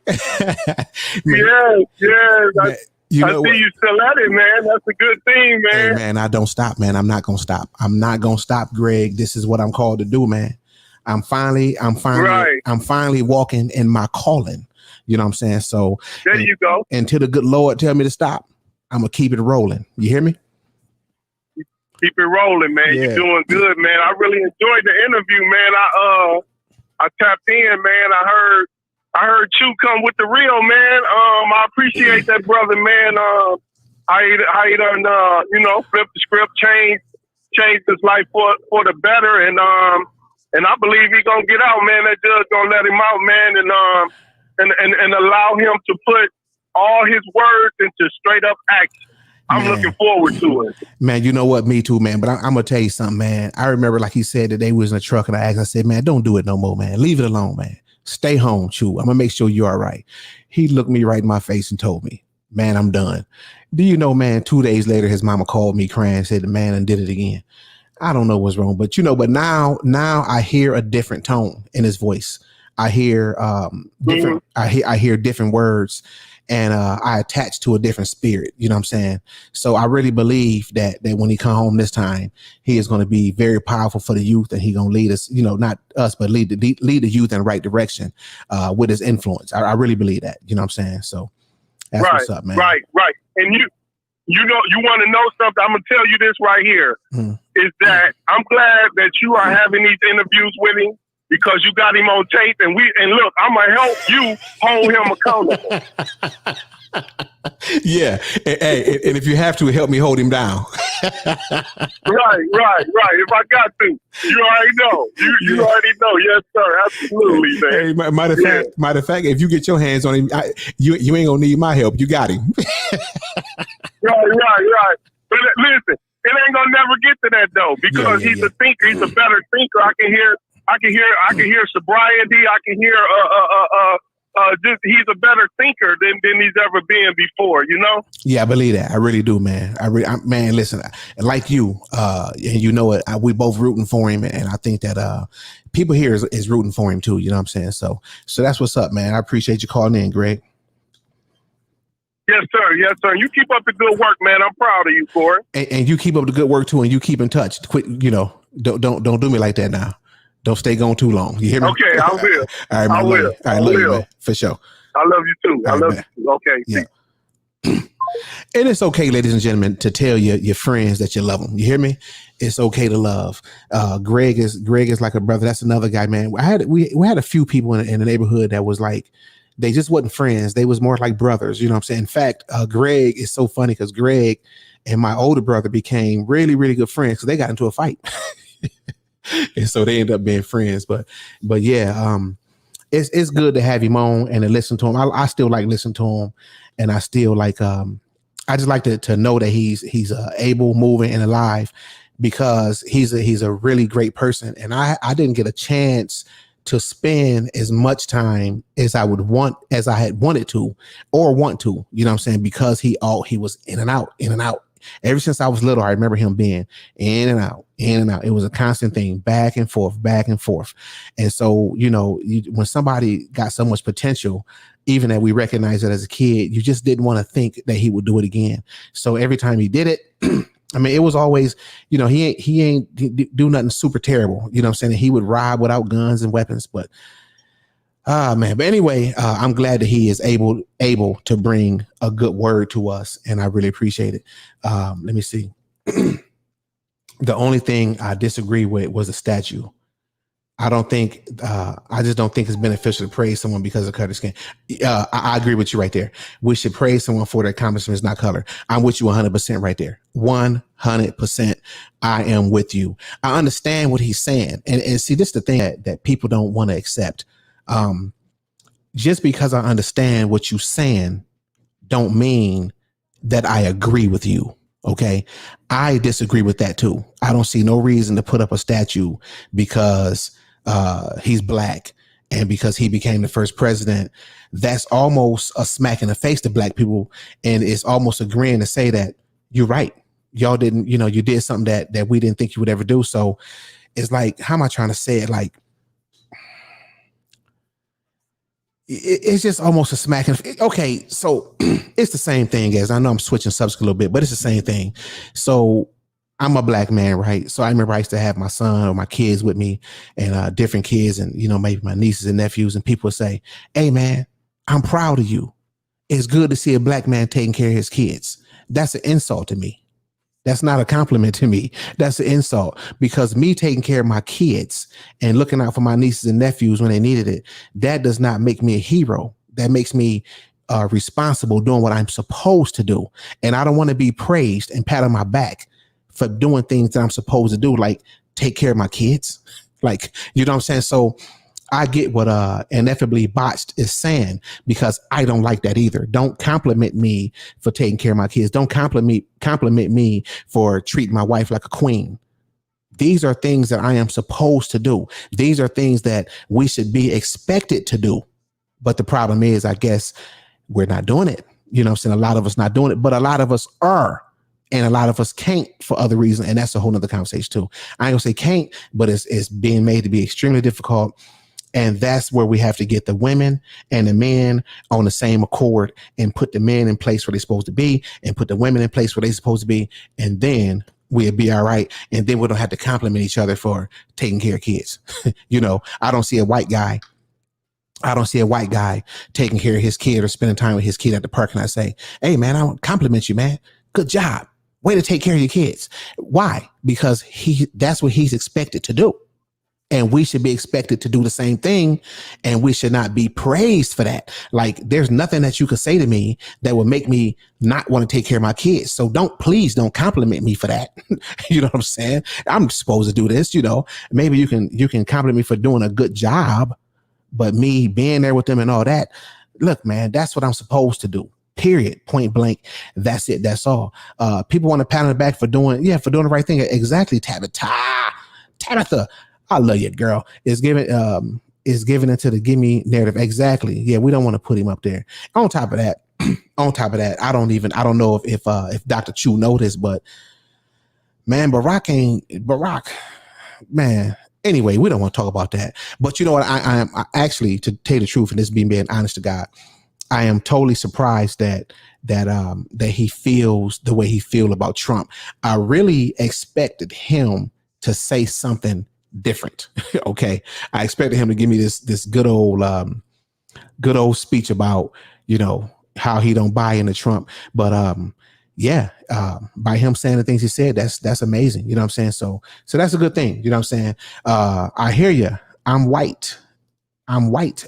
Yes. You I know see what? you still at it, man. That's a good thing, man. Hey, man, I don't stop, man. I'm not gonna stop. I'm not gonna stop, Greg. This is what I'm called to do, man. I'm finally walking in my calling. You know what I'm saying? So there you go. Until the good Lord tell me to stop, I'm gonna keep it rolling. You hear me? Keep it rolling, man. Yeah. You're doing good, man. I really enjoyed the interview, man. I tapped in, man. I heard Choo come with the real, man. I appreciate that, brother, man. How he done, flip the script, change his life for the better, and I believe he gonna get out, man. That judge gonna let him out, man, and allow him to put all his words into straight up action. I'm looking forward to it. Man, you know what? Me too, man. But I'm going to tell you something, man. I remember, like he said, that they was in a truck and I said, man, don't do it no more, man. Leave it alone, man. Stay home, Choo. I'm going to make sure you're all right. He looked me right in my face and told me, man, I'm done. Do you know, man, 2 days later, his mama called me crying and said the man and did it again. I don't know what's wrong, but now I hear a different tone in his voice. I hear different, I hear different words. And I attach to a different spirit, you know what I'm saying? So I really believe that when he come home this time, he is going to be very powerful for the youth, and he going to lead us, not us, but lead the youth in the right direction with his influence. I really believe that, you know what I'm saying? So that's what's up, man. Right. And you want to know something? I'm going to tell you this right here, is that I'm glad that you are having these interviews with him, because you got him on tape, and look, I'm gonna help you hold him accountable. Yeah, and if you have to, help me hold him down. Right. If I got to, you already know. You already know. Yes, sir. Absolutely, man. Hey, matter of fact, if you get your hands on him, you ain't gonna need my help. You got him. Right. But listen, it ain't gonna never get to that though, because he's a thinker. He's a better thinker. I can hear sobriety. I can hear just he's a better thinker than he's ever been before, Yeah, I believe that. I really do, man. Man, listen, like you, and you know it, we both rooting for him, and I think that people here is rooting for him too, you know what I'm saying? So that's what's up, man. I appreciate you calling in, Greg. Yes, sir. You keep up the good work, man. I'm proud of you, Corey. And you keep up the good work too, and you keep in touch. Quit, don't do me like that now. Don't stay gone too long. You hear me? Okay, I will. All right, man. I will. I love you, man. For sure. I love you too. I love you. Okay. Yeah. And it's okay, ladies and gentlemen, to tell your friends that you love them. You hear me? It's okay to love. Greg is like a brother. That's another guy, man. We had a few people in the neighborhood that was like, they just wasn't friends. They was more like brothers. You know what I'm saying? In fact, Greg is so funny because Greg and my older brother became really, really good friends because they got into a fight. And so they end up being friends. But yeah, it's good to have him on and to listen to him. I still like listening to him, and I still like I just like to know that he's able, moving, and alive, because he's a really great person. And I didn't get a chance to spend as much time as I had wanted to or want to, you know what I'm saying? Because he was in and out. Ever since I was little, I remember him being in and out. It was a constant thing, back and forth. And so, when somebody got so much potential, even that we recognized it as a kid, you just didn't want to think that he would do it again. So every time he did it, I mean, it was always, you know, he ain't do nothing super terrible. You know what I'm saying? He would rob without guns and weapons, but man. But anyway, I'm glad that he is able to bring a good word to us, and I really appreciate it. Let me see. The only thing I disagree with was the statue. I just don't think it's beneficial to praise someone because of color skin. I agree with you right there. We should praise someone for their accomplishments, not color. I'm with you 100% right there. 100%. I am with you. I understand what he's saying. And see, this is the thing that people don't want to accept. Just because I understand what you're saying don't mean that I agree with you. Okay. I disagree with that too. I don't see no reason to put up a statue because he's black and because he became the first president. That's almost a smack in the face to black people. And it's almost agreeing to say that you're right. Y'all didn't, you know, you did something that we didn't think you would ever do. So it's like, how am I trying to say it? Like, it's just almost a smack. Okay, so it's the same thing as, I know I'm switching subjects a little bit, but it's the same thing. So I'm a black man, right? So I remember I used to have my son or my kids with me and different kids and, you know, maybe my nieces and nephews, and people would say, hey man, I'm proud of you. It's good to see a black man taking care of his kids. That's an insult to me. That's not a compliment to me. That's an insult, because me taking care of my kids and looking out for my nieces and nephews when they needed it, that does not make me a hero. That makes me responsible doing what I'm supposed to do. And I don't want to be praised and pat on my back for doing things that I'm supposed to do, like take care of my kids. Like, you know what I'm saying? So I get what Ineffably Botched is saying, because I don't like that either. Don't compliment me for taking care of my kids. Don't compliment me for treating my wife like a queen. These are things that I am supposed to do. These are things that we should be expected to do. But the problem is, I guess we're not doing it. You know what I'm saying? A lot of us not doing it, but a lot of us are. And a lot of us can't for other reasons. And that's a whole nother conversation too. I ain't gonna say can't, but it's being made to be extremely difficult. And that's where we have to get the women and the men on the same accord and put the men in place where they're supposed to be and put the women in place where they're supposed to be. And then we'll be all right. And then we don't have to compliment each other for taking care of kids. You know, I don't see a white guy taking care of his kid or spending time with his kid at the park. And I say, hey man, I want to compliment you, man. Good job. Way to take care of your kids. Why? Because that's what he's expected to do. And we should be expected to do the same thing. And we should not be praised for that. Like, there's nothing that you could say to me that would make me not want to take care of my kids. So please don't compliment me for that. You know what I'm saying? I'm supposed to do this, you know. Maybe you can compliment me for doing a good job, but me being there with them and all that, look, man, that's what I'm supposed to do. Period. Point blank. That's it. That's all. People want to pat on the back for doing the right thing. Exactly. Tabitha. I love you, girl. Is given into the gimme narrative. Exactly. Yeah, we don't want to put him up there. On top of that, I don't know if Dr. Choo noticed, but man, Barack, man. Anyway, we don't want to talk about that. But you know what? I actually, to tell you the truth, and this being honest to God, I am totally surprised that he feels the way he feels about Trump. I really expected him to say something different. Okay. I expected him to give me this good old speech about, you know, how he don't buy into Trump. But by him saying the things he said, that's amazing. You know what I'm saying? So that's a good thing. You know what I'm saying? I hear you. I'm white,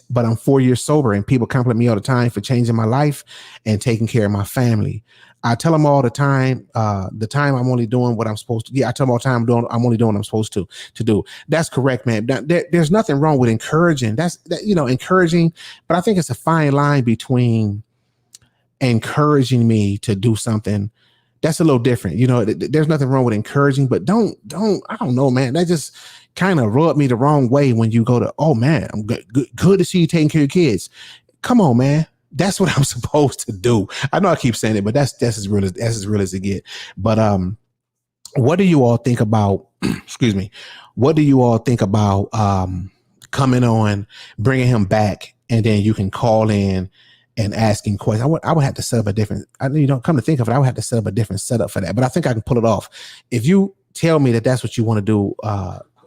but I'm 4 years sober, and people compliment me all the time for changing my life and taking care of my family. I tell them all the time, I'm only doing what I'm supposed to. Yeah, I tell them all the time I'm only doing what I'm supposed to do. That's correct, man. There's nothing wrong with encouraging. Encouraging, but I think it's a fine line between encouraging me to do something. That's a little different. You know, there's nothing wrong with encouraging, but don't, I don't know, man. That just kind of rubbed me the wrong way when you go to, oh man, I'm good to see you taking care of your kids. Come on, man. That's what I'm supposed to do. I know I keep saying it, but that's as real as it get. But what do you all think about? Excuse me. What do you all think about coming on, bringing him back and then you can call in and asking questions. I would have to set up a different, come to think of it, I would have to set up a different setup for that, but I think I can pull it off. If you tell me that that's what you want to do,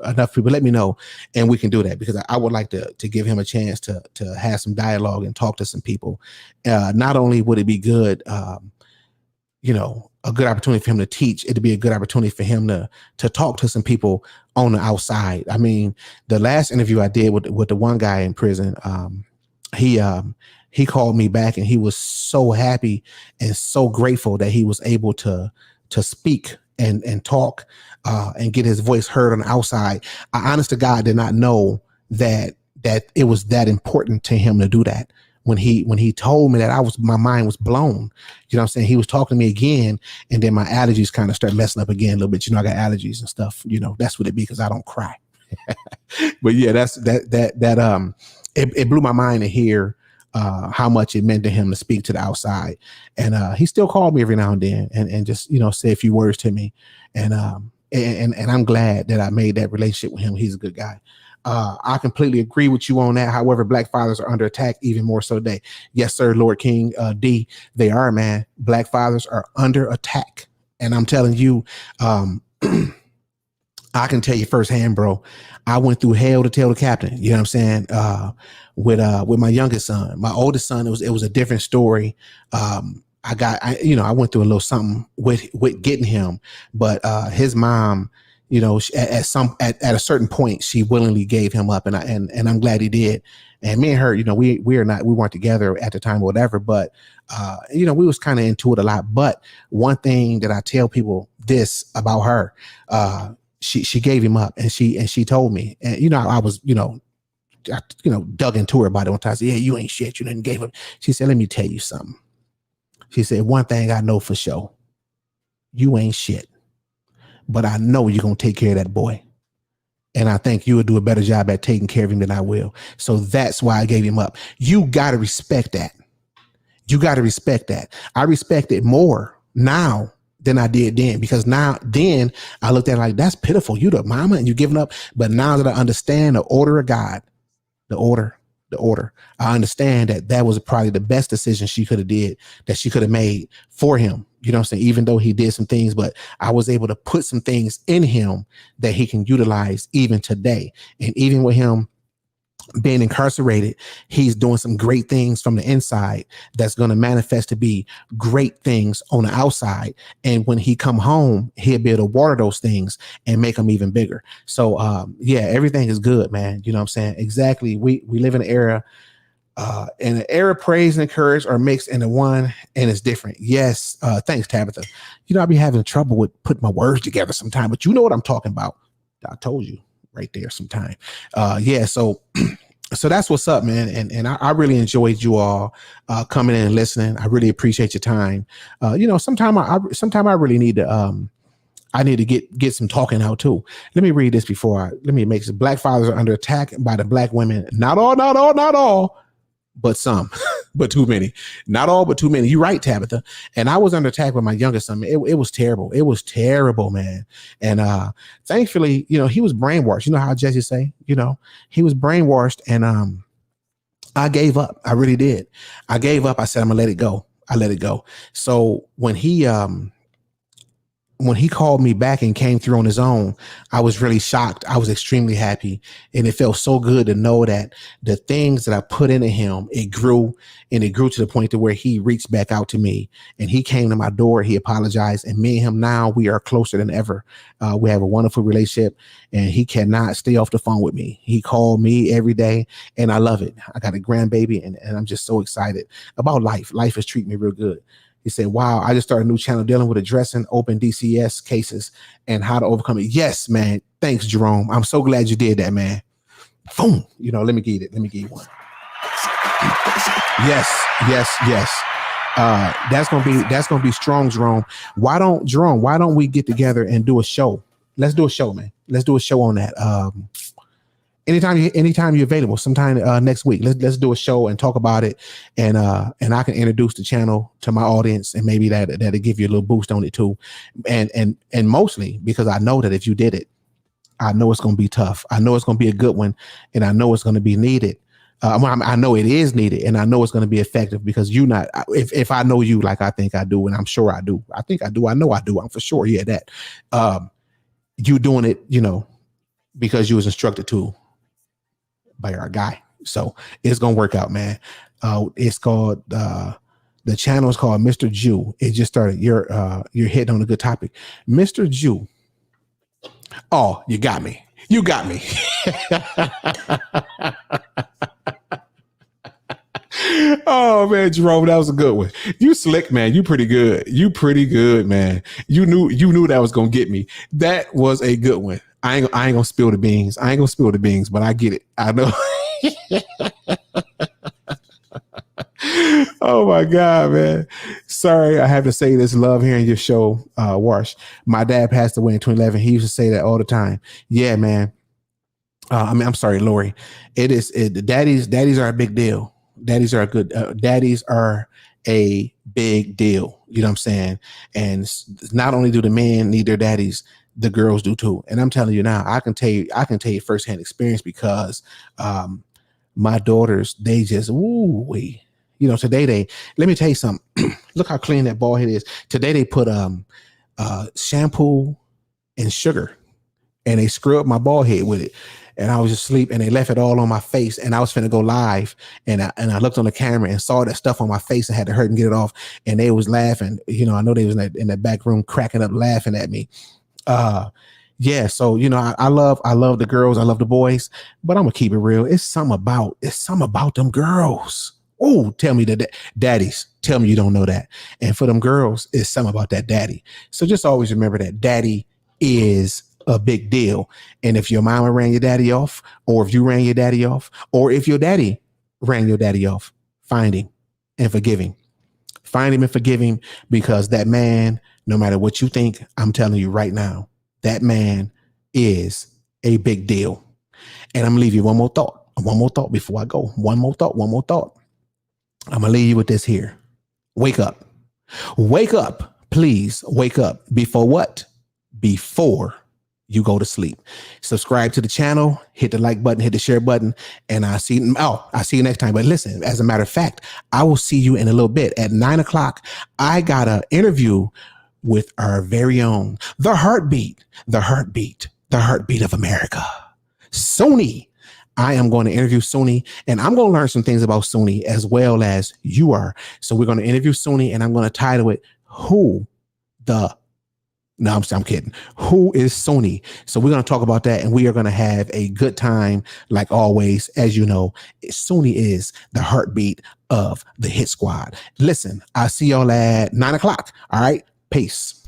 enough people, let me know, and we can do that, because I would like to give him a chance to have some dialogue and talk to some people. Not only would it be good, a good opportunity for him to teach, it'd be a good opportunity for him to talk to some people on the outside. I mean, the last interview I did with the one guy in prison, he called me back, and he was so happy and so grateful that he was able to speak and talk and get his voice heard on the outside. I honest to God did not know that it was that important to him to do that. When he told me that, my mind was blown. You know what I'm saying? He was talking to me again, and then my allergies kind of start messing up again a little bit. I got allergies and stuff. That's what it be, because I don't cry. But yeah, it blew my mind to hear how much it meant to him to speak to the outside. And he still called me every now and then and just, say a few words to me. And I'm glad that I made that relationship with him. He's a good guy. I completely agree with you on that. However, Black fathers are under attack even more so today. Yes, sir, Lord King D, they are, man. Black fathers are under attack. And I'm telling you, I can tell you firsthand, bro. I went through hell to tell the captain. You know what I'm saying? With my youngest son. My oldest son, it was a different story. I went through a little something with getting him, but his mom, at a certain point, she willingly gave him up, and I'm glad he did. And me and her, we weren't together at the time or whatever, but we was kind of into it a lot. But one thing that I tell people this about her, she gave him up, and she told me, and I was dug into her about it one time. I said, yeah, you ain't shit, you didn't give up. She said, let me tell you something. She said, one thing I know for sure, you ain't shit, but I know you're gonna take care of that boy, and I think you would do a better job at taking care of him than I will. So that's why I gave him up. You gotta respect that. I respect it more now than I did then, because then I looked at it like, that's pitiful. You the mama and you giving up. But now that I understand the order of God, the order, I understand that was probably the best decision she could have made for him. You know what I'm saying? Even though he did some things, but I was able to put some things in him that he can utilize even today. And even with him being incarcerated, he's doing some great things from the inside that's going to manifest to be great things on the outside. And when he come home, he'll be able to water those things and make them even bigger. So everything is good, man. You know what I'm saying? Exactly. We live in an era, praise and courage are mixed into one, and it's different. Yes. Thanks, Tabitha. I be having trouble with putting my words together sometime, but you know what I'm talking about. I told you right there sometime. So that's what's up, man. And I really enjoyed you all coming in and listening. I really appreciate your time. Sometime I really need to I need to get some talking out too. Let me read this let me make some. Black fathers are under attack by the black women. Not all, but some, but too many. Not all, but too many. You're right, Tabitha. And I was under attack with my youngest son. It was terrible. It was terrible, man. And thankfully, he was brainwashed. You know how Jesse say, he was brainwashed, and I gave up. I really did. I gave up. I said, I'm gonna let it go. I let it go. So when he called me back and came through on his own, I was really shocked. I was extremely happy. And it felt so good to know that the things that I put into him, it grew, and it grew to the point to where he reached back out to me, and he came to my door. He apologized, and me and him now, we are closer than ever. We have a wonderful relationship, and he cannot stay off the phone with me. He called me every day, and I love it. I got a grandbaby, and I'm just so excited about life. Life is treating me real good. He said, wow, I just started a new channel dealing with addressing open DCS cases and how to overcome it. Yes, man. Thanks, Jerome. I'm so glad you did that, man. Boom. Let me get it. Let me give you one. Yes. That's gonna be strong, Jerome. Why don't we get together and do a show? Let's do a show, man. Let's do a show on that. Anytime you're available, sometime next week, let's do a show and talk about it, and I can introduce the channel to my audience, and maybe that'll give you a little boost on it too, and mostly because I know that if you did it, I know it's gonna be tough. I know it's gonna be a good one, and I know it's gonna be needed. I know it is needed, and I know it's going to be effective because you not. If I know you like I think I do, and I'm sure I do. I think I do. I know I do. I'm for sure. Yeah, that. You doing it, because you was instructed to by our guy. So it's gonna work out, man. It's called the channel is called Mr. Jew. It just started. You're hitting on a good topic, Mr. Jew. Oh, you got me. You got me. Oh man, Jerome, that was a good one. You slick, man. You pretty good. You pretty good, man. You knew that was gonna get me. That was a good one. I ain't gonna spill the beans. I ain't gonna spill the beans, but I get it. I know. Oh my God, man. Sorry, I have to say this. Love hearing your show, Wash. My dad passed away in 2011. He used to say that all the time. Yeah, man. I'm sorry, Lori. Daddies are a big deal. Daddies are daddies are a big deal. You know what I'm saying? And not only do the men need their daddies, the girls do too. And I'm telling you now, I can tell you firsthand experience because my daughters, they just today let me tell you something. Look how clean that bald head is. Today they put shampoo and sugar and they scrubbed my bald head with it. And I was just asleep and they left it all on my face and I was finna go live and I looked on the camera and saw that stuff on my face and had to hurry and get it off. And they was laughing. I know they was in that back room cracking up laughing at me. Yeah, so I love the girls, I love the boys, but I'm gonna keep it real. It's something about them girls. Oh, tell me that daddies, tell me you don't know that. And for them girls, it's something about that daddy. So just always remember that daddy is a big deal. And if your mama ran your daddy off, or if you ran your daddy off, or if your daddy ran your daddy off, find him and forgive him. Find him and forgive him, because that man, no matter what you think, I'm telling you right now, that man is a big deal. And I'm gonna leave you one more thought before I go. One more thought. I'm gonna leave you with this here. Wake up, please wake up. Before what? Before you go to sleep. Subscribe to the channel, hit the like button, hit the share button, and I'll see you next time. But listen, as a matter of fact, I will see you in a little bit at 9:00. I got an interview with our very own, the heartbeat of America, Sony. I am going to interview Sony, and I'm going to learn some things about Sony as well as you are. So we're going to interview Sony, and I'm going to title it, I'm kidding. Who is Sony? So we're going to talk about that, and we are going to have a good time. Like always, as you know, Sony is the heartbeat of the Hit Squad. Listen, I'll see y'all at 9:00. All right. Peace.